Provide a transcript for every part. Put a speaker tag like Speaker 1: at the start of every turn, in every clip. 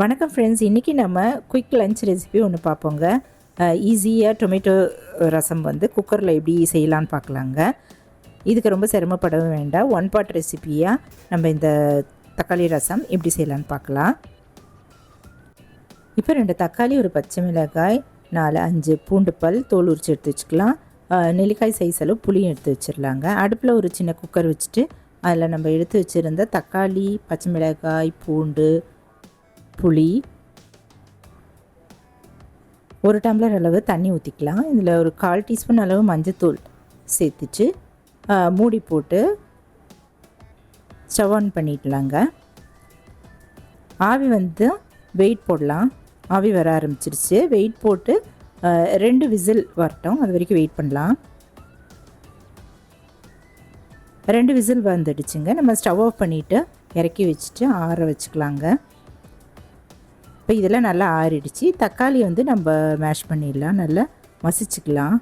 Speaker 1: வணக்கம் ஃப்ரெண்ட்ஸ், இன்றைக்கி நம்ம குயிக் லஞ்ச் ரெசிபி ஒன்று பார்ப்போங்க. ஈஸியாக டொமேட்டோ ரசம் வந்து குக்கரில் எப்படி செய்யலான்னு பார்க்கலாங்க. இதுக்கு ரொம்ப சிரமப்படவும் வேண்டாம். ஒன் பார்ட் ரெசிபியாக நம்ம இந்த தக்காளி ரசம் எப்படி செய்யலான்னு பார்க்கலாம். இப்போ 2 தக்காளி, ஒரு பச்சை மிளகாய், 4-5 பூண்டு பல் தோல் உரிச்சு எடுத்து வச்சுக்கலாம். நெல்லிக்காய் சைஸ் அளவு புளியும் எடுத்து வச்சிடலாங்க. அடுப்பில் ஒரு சின்ன குக்கர் வச்சுட்டு அதில் நம்ம எடுத்து வச்சுருந்த தக்காளி, பச்சை மிளகாய், பூண்டு, புளி, 1 டம்ளர் அளவு தண்ணி ஊற்றிக்கலாம். இதில் ஒரு 1/4 டீஸ்பூன் அளவு மஞ்சத்தூள் சேர்த்துட்டு மூடி போட்டு ஸ்டவ் ஆன் பண்ணிடலாங்க. ஆவி வந்து வெயிட் போடலாம். ஆவி வர ஆரம்பிச்சிருச்சு. வெயிட் போட்டு 2 விசில் வரட்டும், அது வரைக்கும் வெயிட் பண்ணலாம். 2 விசில் வந்துடுச்சுங்க. நம்ம ஸ்டவ் ஆஃப் பண்ணிவிட்டு இறக்கி வச்சுட்டு ஆற வச்சுக்கலாங்க. இப்போ இதெல்லாம் நல்லா ஆறிடுச்சு. தக்காளி வந்து நம்ம மேஷ் பண்ணிடலாம், நல்லா மசிச்சுக்கலாம்.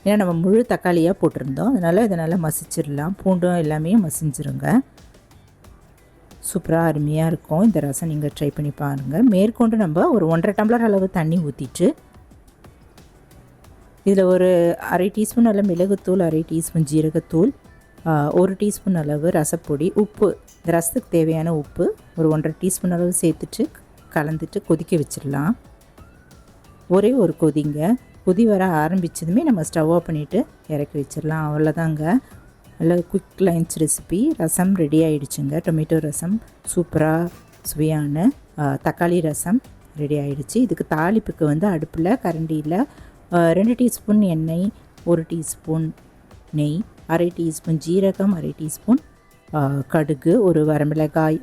Speaker 1: ஏன்னா நம்ம முழு தக்காளியாக போட்டிருந்தோம், அதனால் இதை நல்லா மசிச்சிடலாம். பூண்டும் எல்லாமே மசிஞ்சிருங்க. சூப்பராக அருமையாக இருக்கும் இந்த ரசம். நீங்கள் ட்ரை பண்ணி பாருங்கள். மேற்கொண்டு நம்ம ஒரு 1.5 டம்ளர் அளவு தண்ணி ஊற்றிட்டு இதில் ஒரு 1/2 டீஸ்பூன் அளவு மிளகுத்தூள், 1/2 டீஸ்பூன் ஜீரகத்தூள், 1 டீஸ்பூன் அளவு ரசப்பொடி, உப்பு, இந்த ரசத்துக்கு தேவையான உப்பு ஒரு 1.5 டீஸ்பூன் அளவு சேர்த்துட்டு கலந்துட்டு கொதிக்க வச்சிடலாம். ஒரே ஒரு கொதிங்க. கொதி வர ஆரம்பித்ததுமே நம்ம ஸ்டவ் ஆஃப் பண்ணிவிட்டு இறக்கி வச்சிடலாம். அவ்வளோதாங்க. நல்ல குயிக் லஞ்ச் ரெசிபி ரசம் ரெடி ஆகிடுச்சுங்க. டொமேட்டோ ரசம் சூப்பராக சுவையான தக்காளி ரசம் ரெடி ஆகிடுச்சு. இதுக்கு தாளிப்புக்கு வந்து அடுப்பில் கரண்டியில் 2 டீஸ்பூன் எண்ணெய், 1 டீஸ்பூன் நெய், 1/2 டீஸ்பூன் ஜீரகம், 1/2 டீஸ்பூன் கடுகு, ஒரு வரமிளகாய்,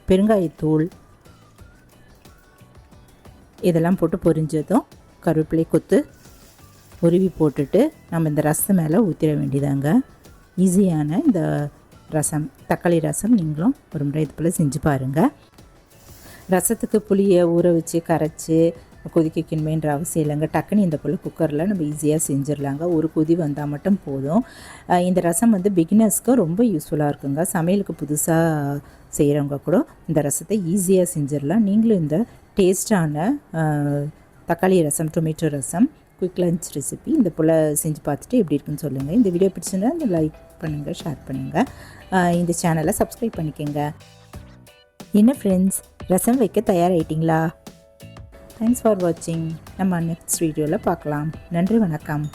Speaker 1: பெருங்காயத்தூள் இதெல்லாம் போட்டு பொரிஞ்சதும் கருவேப்பிலை கொத்து உருவி போட்டுட்டு நம்ம இந்த ரசம் மேலே ஊற்றிட வேண்டியதாங்க. ஈஸியான இந்த ரசம், தக்காளி ரசம் நீங்களும் ஒரு முறை இது போல் செஞ்சு பாருங்கள். ரசத்துக்கு புளியை ஊற வச்சு கரைச்சி கொதிக்க வைக்கணுமேன்ற அவசியம் இல்லைங்க. டக்குன்னு இந்த போல் குக்கரில் நம்ம ஈஸியாக செஞ்சிடலாங்க. ஒரு கொதி வந்தால் மட்டும் போதும். இந்த ரசம் வந்து பிகினர்ஸ்க்கு ரொம்ப யூஸ்ஃபுல்லாக இருக்குங்க. சமையலுக்கு புதுசாக செய்கிறவங்க கூட இந்த ரசத்தை ஈஸியாக செஞ்சிடலாம். நீங்களும் இந்த டேஸ்டான தக்காளி ரசம், டொமேட்டோ ரசம் குயிக் லஞ்ச் ரெசிபி இந்த போல் செஞ்சு பார்த்துட்டு எப்படி இருக்குன்னு சொல்லுங்கள். இந்த வீடியோ பிடிச்சிருந்தா இந்த லைக் பண்ணுங்கள், ஷேர் பண்ணுங்கள், இந்த சேனலை சப்ஸ்கிரைப் பண்ணிக்கோங்க. என்ன ஃப்ரெண்ட்ஸ், ரசம் வைக்க தயாராகிட்டிங்களா? தேங்க்ஸ் ஃபார் வாட்சிங். நம்ம நெக்ஸ்ட் வீடியோவில் பார்க்கலாம். நன்றி, வணக்கம்.